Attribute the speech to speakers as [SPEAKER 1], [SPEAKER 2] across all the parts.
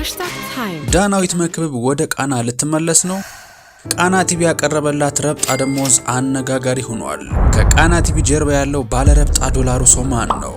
[SPEAKER 1] #time
[SPEAKER 2] ዳናዊት መክብብ ወደ ቃና ልትመለስ ነው። ቃና ቲቪ ያቀረበላት ረብጣ ደሞዝ አነጋጋሪ ሆኗል። ከቃና ቲቪ ጀርባ ያለው ባለረብጣ ዶላሩ ሰው ማን ነው?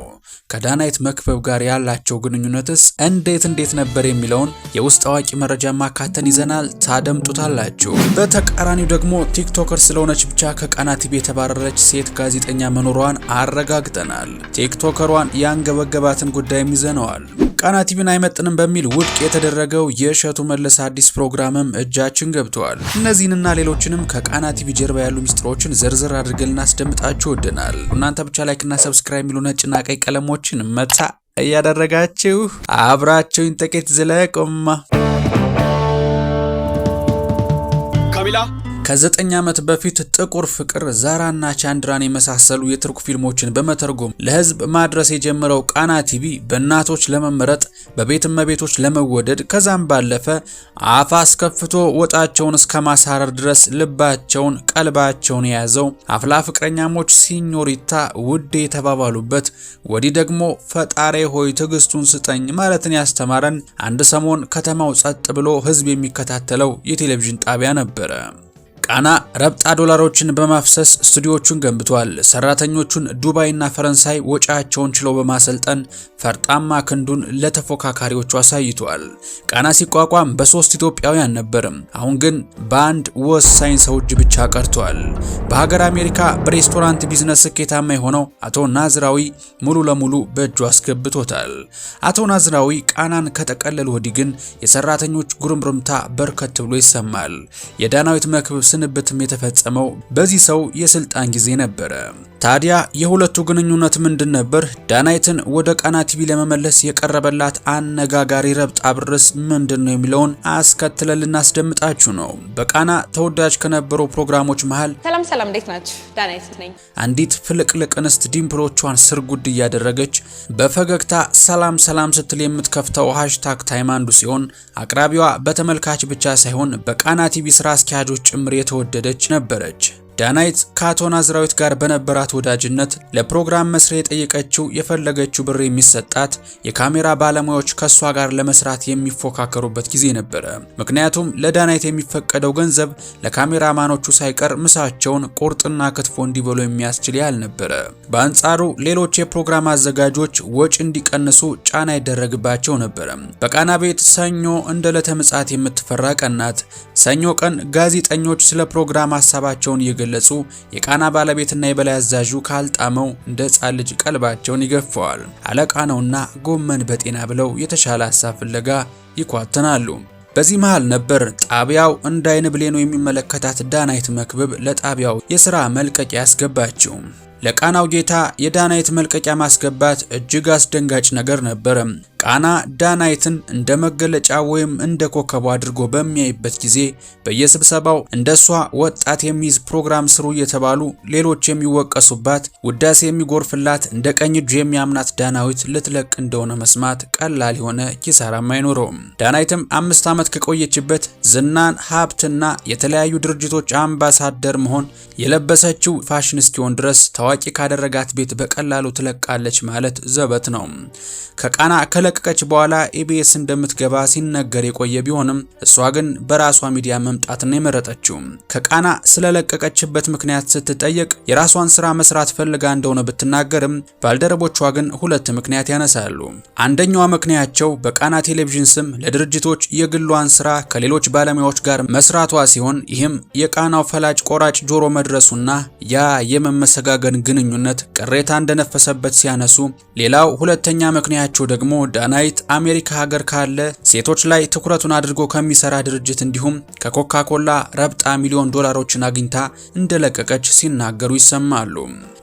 [SPEAKER 2] ከዳናዊት መክብብ ጋር ያላቸው ግንኙነትስ እንዴት ነበር የሚለውን የውስጥ አዋቂ መረጃ ማካተን ይዘናል፣ ታደምጡታላችሁ። በተቃራኒው ደግሞ ቲክቶከር ስለሆነች ብቻ ከቃና ቲቪ የተባረረች ሴት ጋዜጠኛ መኖሯን አረጋግጠናል። ቲክቶከሯን ያንገበገባትን ጉዳይም ይዘነዋል። ቃና ቲቪን አይመጥንም በሚል ውድቅ የተደረገው የእሸቱ መለስ አዲስ ፕሮግራምም እጃችን ገብቷል። እነዚህንና ሌሎችንም ከቃና ቲቪ ጀርባ ያሉ ሚስጥሮችን ዝርዝር አድርገን እናስደምጣችሁ ወደናል። እናንተ ብቻ ላይክና ሰብስክራይብ የሚሉ ነጭና ቀይ ቀለሞችን መታ እያደረጋችሁ አብራችሁን ጥቂት ዝለቁማ። ካሚላ ከ9 ዓመት በፊት ጥቁር ፍቅር፣ ዛራና ቻንድራን የመሳሰሉ የቱርክ ፊልሞችን በመተርጎም ለህዝብ ማድረስ የጀመረው ቃና ቲቪ በእናቶች ለመመረጥ በቤት እመቤቶች ለመወደድ ከዛም ባለፈ አፍ አስከፍቶ ወጣቸውን እስከ ማሳረር ድረስ ልባቸውን ቀልባቸውን የያዘው አፍላ ፍቅረኛሞች ሲኞሪታ ውዴ የተባባሉበት ወዲህ ደግሞ ፈጣሪ ሆይ ትዕግስቱን ስጠኝ ማለትን ያስተማረን አንድ ሰሞን ከተማው ጸጥ ብሎ ህዝብ የሚከታተለው የቴሌቪዥን ጣቢያ ነበረ። ቃና ረብጣ ዶላሮችን በማፍሰስ ስቱዲዮቹን ገንብቷል። ሰራተኞቹን ዱባይና ፈረንሳይ ወጪያቸውን ችለው በማሰልጠን ፈርጣማ ክንዱን ለተፎካካሪዎቹ አሳይቷል። ቃና ሲቋቋም በ3 ኢትዮጵያውያን ነበር። አሁን ግን በአንድ ወሳኝ ሰው እጅ ብቻ ቀርቷል። በሀገር አሜሪካ በሬስቶራንት ቢዝነስ ስኬታማ የሆነው አቶ ናዝራዊ ሙሉ ለሙሉ በእጁ አስገብቶታል። አቶ ናዝራዊ ቃናን ከጠቀለሉ ወዲህ ግን የሰራተኞች ጉርምርምታ በርከት ብሎ ይሰማል። የዳናዊት መክብብ ስንብትም የተፈጸመው በዚህ ሰው የስልጣን ጊዜ ነበረ። ታዲያ የሁለቱ ግንኙነት ምንድን ነበር? ዳናዊትን ወደ ቃና ቲቪ ለመመለስ የቀረበላት አነጋጋሪ ረብጣ ብርስ ምንድነው የሚለውን አስከትለን ልናስደምጣችሁ ነው። በቃና ተወዳጅ ከነበሩ ፕሮግራሞች መሃል
[SPEAKER 3] ሰላም እንዴት ናችሁ? ዳናዊት ነኝ።
[SPEAKER 2] አንዲት ፍልቅልቅ እንስት ዲምፕሎቿን ስርጉድ እያደረገች በፈገግታ ሰላም ስትል የምትከፍተው #ታይም አንዱ ሲሆን አቅራቢዋ በተመልካች ብቻ ሳይሆን በቃና ቲቪ ስራ አስኪያጆች ጭምር የተወደደች ነበረች። ዳናዊት ከአቶ ናዝራዊት ጋር በነበራት ወዳጅነት ለፕሮግራም መስሪያ የጠየቀችው የፈለገችው ብር የሚሰጣት የካሜራ ባለሙያዎች ከሷ ጋር ለመስራት የሚፎካከሩበት ጊዜ ነበረ። ምክንያቱም ለዳናዊት የሚፈቀደው ገንዘብ ለካሜራማኖቹ ሳይቀር ምሳቸውን ቁርጥና ክትፎ እንዲበሉ የሚያስችል ያህል ነበረ። በአንጻሩ ሌሎች የፕሮግራም አዘጋጆች ወጪ እንዲቀንሱ ጫና ይደረግባቸው ነበረ። በቃና ቤት ሰኞ እንደ ዕለተ ምጽአት የምትፈራ ቀን ናት። ሰኞ ቀን ጋዜጠኞች ስለ ፕሮግራም ሀሳባቸውን ለፁ የቃና ባለቤትና የበላይ አዛዡ ካልጣመው እንደ ሕፃን ልጅ ቀልባቸውን ይገፈዋል። አለቃ ነውና ጎመን በጤና ብለው የተሻለ ሀሳብ ፍለጋ ይኳተናሉ። በዚህ መሃል ነበር ጣቢያው እንዳይን ብሌኑ የሚመለከታት ዳናዊት መክብብ ለጣቢያው የሥራ መልቀቂያ ያስገባችው። ለቃናው ጌታ የዳናዊት መልቀቂያ ማስገባት እጅግ አስደንጋጭ ነገር ነበር። ቃና ዳናዊትን እንደ መገለጫ ወይም እንደ ኮከብ አድርጎ በሚያይበት ጊዜ በየስብሰባው እንደሷ ወጣት የሚይዝ ፕሮግራም ስሩ እየተባሉ ሌሎች የሚወቀሱባት፣ ውዳሴ የሚጎርፍላት፣ እንደ ቀኝ እጁ የሚያምናት ዳናዊት ልትለቅ እንደሆነ መስማት ቀላል የሆነ ኪሳራም አይኖረውም። ዳናዊትም 5 ዓመት ከቆየችበት ዝናን፣ ሀብትና የተለያዩ ድርጅቶች አምባሳደር መሆን የለበሰችው ፋሽን እስኪሆን ድረስ ታዋቂ ካደረጋት ቤት በቀላሉ ትለቃለች ማለት ዘበት ነው። ከቃና ከለቀቀች በኋላ ኢቢኤስ እንደምትገባ ሲነገር የቆየ ቢሆንም እሷ ግን በራሷ ሚዲያ መምጣትን የመረጠችው። ከቃና ስለለቀቀችበት ምክንያት ስትጠየቅ የራሷን ስራ መስራት ፈልጋ እንደሆነ ብትናገርም ባልደረቦቿ ግን 2 ምክንያት ያነሳሉ። አንደኛው ምክንያቸው በቃና ቴሌቪዥን ስም ለድርጅቶች የግሏን ስራ ከሌሎች ባለሙያዎች ጋር መስራቷ ሲሆን ይህም የቃናው ፈላጭ ቆራጭ ጆሮ መድረሱና ያ የመመሰጋገን ግንኙነት ቅሬታ እንደነፈሰበት ሲያነሱ፣ ሌላው ሁለተኛ ምክንያቸው ደግሞ ዳናዊት አሜሪካ ሀገር ካለ ሴቶች ላይ ትኩረቱን አድርጎ ከሚሰራ ድርጅት እንዲሁም ከኮካኮላ ረብጣ ሚሊዮን ዶላሮችን አግኝታ እንደለቀቀች ሲናገሩ ይሰማሉ።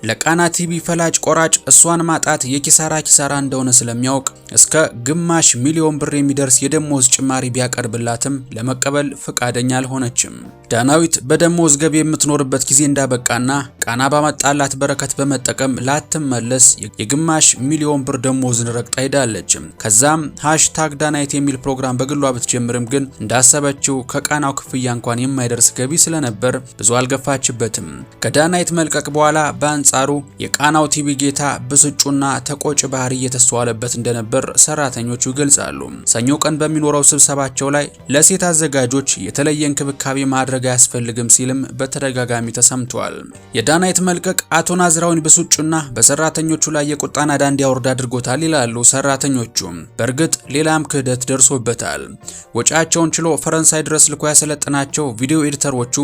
[SPEAKER 2] ለቃና ቲቪ ፈላጭ ቆራጭ እሷን ማጣት የኪሳራ እንደሆነ ስለሚያውቅ እስከ ግማሽ ሚሊዮን ብር የሚደርስ የደሞዝ ጭማሪ ቢያቀርብላትም ለመቀበል ፈቃደኛ አልሆነችም። ዳናዊት በደሞዝ ገቢ የምትኖርበት ጊዜ እንዳበቃና ቃና ባመጣላት በረከት በመጠቀም ላትመለስ የግማሽ ሚሊዮን ብር ደሞዝን ረግጣ ሄዳለች። ከዛም #ዳናይት የሚል ፕሮግራም በግሏ ብትጀምርም ግን እንዳሰበችው ከቃናው ክፍያ እንኳን የማይደርስ ገቢ ስለነበር ብዙ አልገፋችበትም። ከዳናይት መልቀቅ በኋላ በአንጻሩ የቃናው ቲቪ ጌታ ብስጩና ተቆጭ ባህሪ እየተስተዋለበት እንደነበር ሰራተኞቹ ይገልጻሉ። ሰኞ ቀን በሚኖረው ስብሰባቸው ላይ ለሴት አዘጋጆች የተለየ እንክብካቤ ማድረግ አያስፈልግም ሲልም በተደጋጋሚ ተሰምቷል። የዳናይት መልቀቅ አቶ ናዝራዊን ብስጩና በሰራተኞቹ ላይ የቁጣ ናዳ እንዲያወርድ አድርጎታል ይላሉ ሰራተኞቹ። በእርግጥ ሌላም ክህደት ደርሶበታል። ወጪያቸውን ችሎ ፈረንሳይ ድረስ ልኮ ያሰለጠናቸው ቪዲዮ ኤዲተሮቹ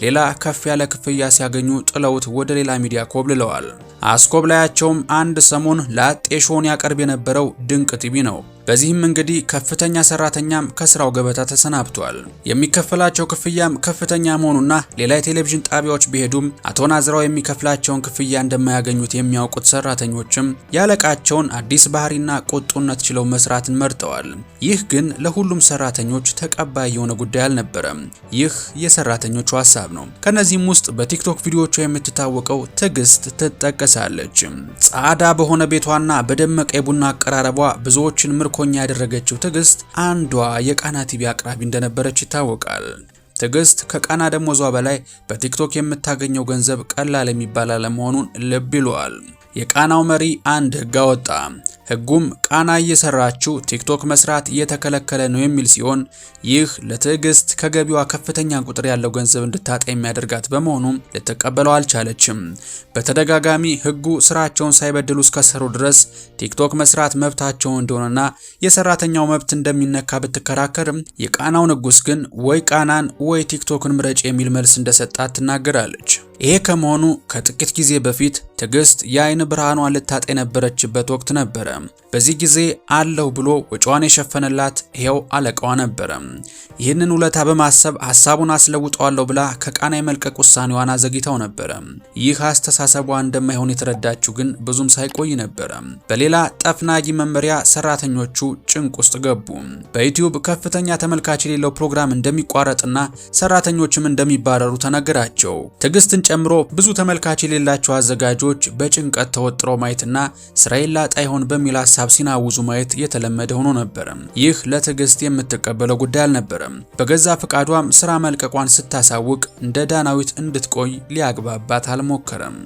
[SPEAKER 2] ሌላ ከፍ ያለ ክፍያ ሲያገኙ ጥለውት ወደ ሌላ ሚዲያ ኮብልለዋል። አስኮብላያቸውም አንድ ሰሞን ላጤ ሾውን ያቀርብ የነበረው ድንቅ ቲቪ ነው። በዚህም እንግዲህ ከፍተኛ ሰራተኛም ከስራው ገበታ ተሰናብቷል። የሚከፈላቸው ክፍያም ከፍተኛ መሆኑና ሌላ የቴሌቪዥን ጣቢያዎች ቢሄዱም አቶ ናዝራው የሚከፍላቸውን ክፍያ እንደማያገኙት የሚያውቁት ሰራተኞችም ያለቃቸውን አዲስ ባህሪና ቁጡነት ችለው መስራትን መርጠዋል። ይህ ግን ለሁሉም ሰራተኞች ተቀባይ የሆነ ጉዳይ አልነበረም። ይህ የሰራተኞቹ ሀሳብ ነው። ከነዚህም ውስጥ በቲክቶክ ቪዲዮዎቿ የምትታወቀው ትዕግስት ትጠቀሳለች። ጻዕዳ በሆነ ቤቷና በደመቀ የቡና አቀራረቧ ብዙዎችን ምርኮኛ ያደረገችው ትዕግስት አንዷ የቃና ቲቪ አቅራቢ እንደነበረች ይታወቃል። ትዕግስት ከቃና ደሞዟ በላይ በቲክቶክ የምታገኘው ገንዘብ ቀላል የሚባል አለመሆኑን ልብ ይሏል። የቃናው መሪ አንድ ህግ አወጣ። ህጉም ቃና እየሰራችው ቲክቶክ መስራት እየተከለከለ ነው የሚል ሲሆን ይህ ለትዕግስት ከገቢዋ ከፍተኛ ቁጥር ያለው ገንዘብ እንድታጣ የሚያደርጋት በመሆኑ ልትቀበለው አልቻለችም። በተደጋጋሚ ህጉ ስራቸውን ሳይበድሉ እስከሰሩ ድረስ ቲክቶክ መስራት መብታቸው እንደሆነና የሰራተኛው መብት እንደሚነካ ብትከራከርም የቃናው ንጉስ ግን ወይ ቃናን ወይ ቲክቶክን ምረጭ የሚል መልስ እንደሰጣት ትናገራለች። ይሄ ከመሆኑ ከጥቂት ጊዜ በፊት ትዕግስት የአይን ብርሃኗን ልታጣ የነበረችበት ወቅት ነበረ። በዚህ ጊዜ አለው ብሎ ወጪዋን የሸፈነላት ይሄው አለቃዋ ነበረ። ይህንን ውለታ በማሰብ ሐሳቡን አስለውጠዋለሁ ብላ ከቃና የመልቀቅ ውሳኔዋን አዘግይታው ነበረ። ይህ አስተሳሰቧ እንደማይሆን የተረዳችው ግን ብዙም ሳይቆይ ነበረ። በሌላ ጠፍናጊ መመሪያ ሰራተኞቹ ጭንቅ ውስጥ ገቡ። በዩቲዩብ ከፍተኛ ተመልካች የሌለው ፕሮግራም እንደሚቋረጥና ሰራተኞችም እንደሚባረሩ ተነገራቸው። ትዕግስትን ጨምሮ ብዙ ተመልካች የሌላቸው አዘጋጆች በጭንቀት ተወጥረው ማየትና ስራዬን ላጣ ይሆን በሚል ሐሳብ ሲናውዙ ማየት የተለመደ ሆኖ ነበር። ይህ ለትዕግስት የምትቀበለው ጉዳይ አልነበረም። በገዛ ፍቃዷም ስራ መልቀቋን ስታሳውቅ እንደ ዳናዊት እንድትቆይ ሊያግባባት አልሞከረም።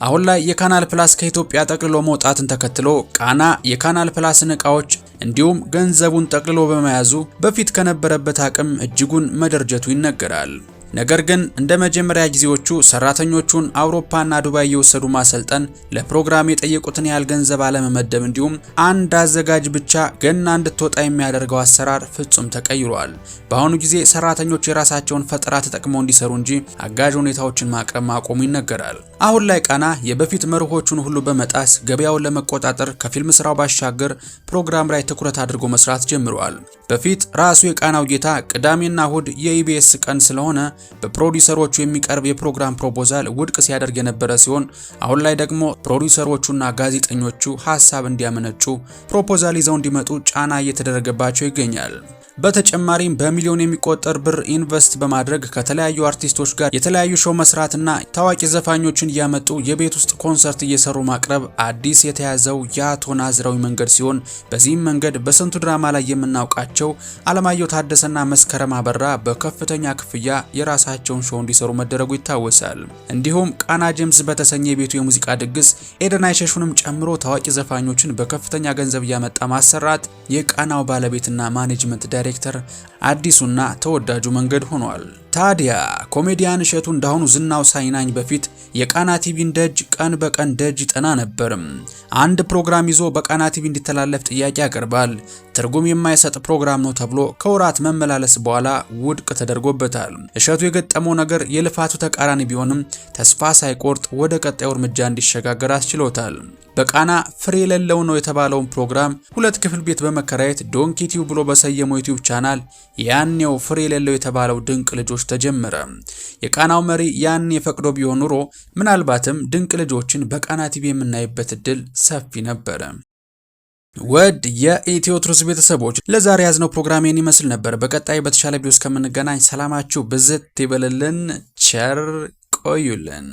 [SPEAKER 2] አሁን ላይ የካናል ፕላስ ከኢትዮጵያ ጠቅልሎ መውጣትን ተከትሎ ቃና የካናል ፕላስን ዕቃዎች እንዲሁም ገንዘቡን ጠቅልሎ በመያዙ በፊት ከነበረበት አቅም እጅጉን መደርጀቱ ይነገራል። ነገር ግን እንደ መጀመሪያ ጊዜዎቹ ሰራተኞቹን አውሮፓና ዱባይ እየወሰዱ ማሰልጠን፣ ለፕሮግራም የጠየቁትን ያህል ገንዘብ አለመመደብ እንዲሁም አንድ አዘጋጅ ብቻ ገና እንድትወጣ የሚያደርገው አሰራር ፍጹም ተቀይሯል። በአሁኑ ጊዜ ሰራተኞች የራሳቸውን ፈጠራ ተጠቅመው እንዲሰሩ እንጂ አጋዥ ሁኔታዎችን ማቅረብ ማቆሙ ይነገራል። አሁን ላይ ቃና የበፊት መርሆቹን ሁሉ በመጣስ ገበያውን ለመቆጣጠር ከፊልም ስራው ባሻገር ፕሮግራም ላይ ትኩረት አድርጎ መስራት ጀምሯል። በፊት ራሱ የቃናው ጌታ ቅዳሜና እሁድ የኢቢኤስ ቀን ስለሆነ በፕሮዲዩሰሮቹ የሚቀርብ የፕሮግራም ፕሮፖዛል ውድቅ ሲያደርግ የነበረ ሲሆን አሁን ላይ ደግሞ ፕሮዲዩሰሮቹና ጋዜጠኞቹ ሐሳብ እንዲያመነጩ ፕሮፖዛል ይዘው እንዲመጡ ጫና እየተደረገባቸው ይገኛል። በተጨማሪም በሚሊዮን የሚቆጠር ብር ኢንቨስት በማድረግ ከተለያዩ አርቲስቶች ጋር የተለያዩ ሾው መስራትና ታዋቂ ዘፋኞችን እያመጡ የቤት ውስጥ ኮንሰርት እየሰሩ ማቅረብ አዲስ የተያዘው የአቶ ናዝራዊ መንገድ ሲሆን በዚህም መንገድ በስንቱ ድራማ ላይ የምናውቃቸው አለማየሁ ታደሰና መስከረም አበራ በከፍተኛ ክፍያ የራሳቸውን ሾው እንዲሰሩ መደረጉ ይታወሳል። እንዲሁም ቃና ጄምስ በተሰኘ የቤቱ የሙዚቃ ድግስ ኤደን አይሸሹንም ጨምሮ ታዋቂ ዘፋኞችን በከፍተኛ ገንዘብ እያመጣ ማሰራት የቃናው ባለቤትና ማኔጅመንት ዳይሬክተር አዲሱና ተወዳጁ መንገድ ሆኗል። ታዲያ ኮሜዲያን እሸቱ እንዳሁኑ ዝናው ሳይናኝ በፊት የቃና ቲቪን ደጅ ቀን በቀን ደጅ ይጠና ነበር። አንድ ፕሮግራም ይዞ በቃና ቲቪ እንዲተላለፍ ጥያቄ ያቀርባል። ትርጉም የማይሰጥ ፕሮግራም ነው ተብሎ ከወራት መመላለስ በኋላ ውድቅ ተደርጎበታል። እሸቱ የገጠመው ነገር የልፋቱ ተቃራኒ ቢሆንም ተስፋ ሳይቆርጥ ወደ ቀጣዩ እርምጃ እንዲሸጋገር አስችሎታል። በቃና ፍሬ የሌለው ነው የተባለውን ፕሮግራም 2 ክፍል ቤት በመከራየት ዶንኪ ቲዩብ ብሎ በሰየመው ዩቲዩብ ቻናል ያኔው ፍሬ የሌለው የተባለው ድንቅ ልጆች ተጀመረ። የቃናው መሪ ያኔ ፈቅዶ ቢሆን ኑሮ ምናልባትም ድንቅ ልጆችን በቃና ቲቪ የምናይበት እድል ሰፊ ነበረ። ወድ የኢትዮ ትሩዝ ቤተሰቦች ለዛሬ ያዝነው ፕሮግራም ይመስል ነበር። በቀጣይ በተሻለ ቪዲዮ እስከምንገናኝ ሰላማችሁ ብዝት ይበልልን። ቸር ቆዩልን።